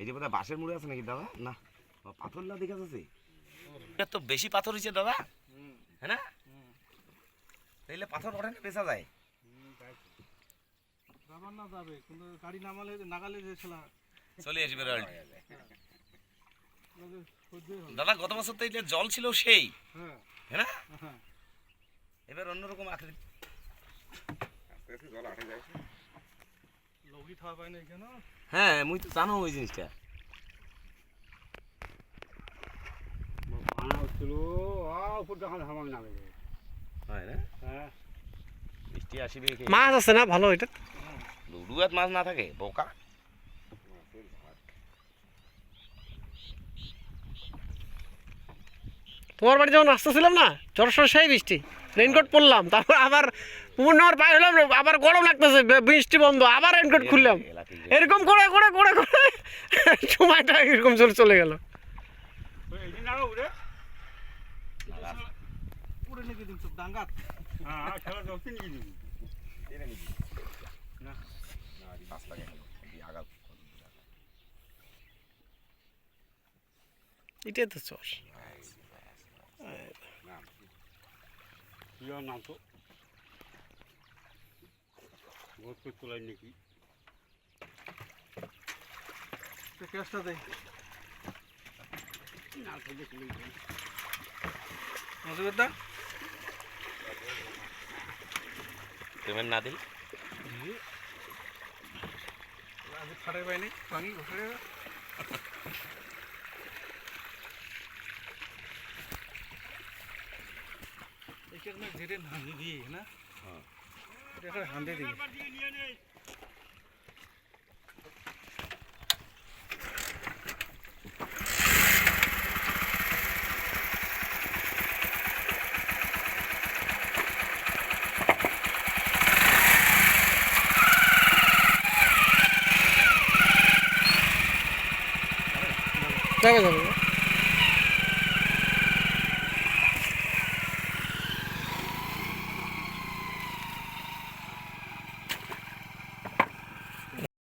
এই যে বোধহয় বাঁশের মুড়ে আছে নাকি দাদা? না পাথর না দেখা যাচ্ছে, এটা তো বেশি পাথর হয়েছে দাদা, হ্যাঁ না? তাইলে পাথর ওঠে না বেচা যায়? না যাবে কিন্তু গাড়ি নামালে নাগালে যে ছেলা চলে আসবে দাদা। গত বছর তো এটা জল ছিল সেই, হ্যাঁ না? এবার অন্যরকম আকৃতি জল আটে যায়। লগি থাকা পায় না এখানে। হ্যাঁ মুই তো জানো ওই জিনিসটা পানা হচ্ছিল উপর যখন হামাক নামে হয় না? হ্যাঁ বৃষ্টি আসিবে, মাছ আছে না ভালো? এটা লুডুয়াত মাছ না থাকে বোকা। তোমার বাড়ি যখন আসতেছিলাম না, ঝড় সেই বৃষ্টি, রেইনকোট পরলাম, তারপর আবার পুকুর নেওয়ার পায়ে হলাম, আবার গরম লাগতেছে, বৃষ্টি বন্ধ, আবার রেইনকোট খুললাম, এরকম করে করে করে করে সময়টা এরকম চলে গেল। পুরে নাকি দিন সব ডাঙ্গাত। হ্যাঁ খেলা যাচ্ছে নাকি দিবি না পাঁচ লাগে আগা এটাই তো চর। কি আর নাম তো বহুত করে তোলাই নাকি ক্যাশটা দেই না তো দেখলি মজুবের দা পেমেন্ট না দিই আজ ফাড়ে পাইনি ভাঙি বসে এখানে ধীরে হাঁদি দিয়ে না, হ্যাঁ এখানে হাঁদি দিয়ে যাবে যাবে।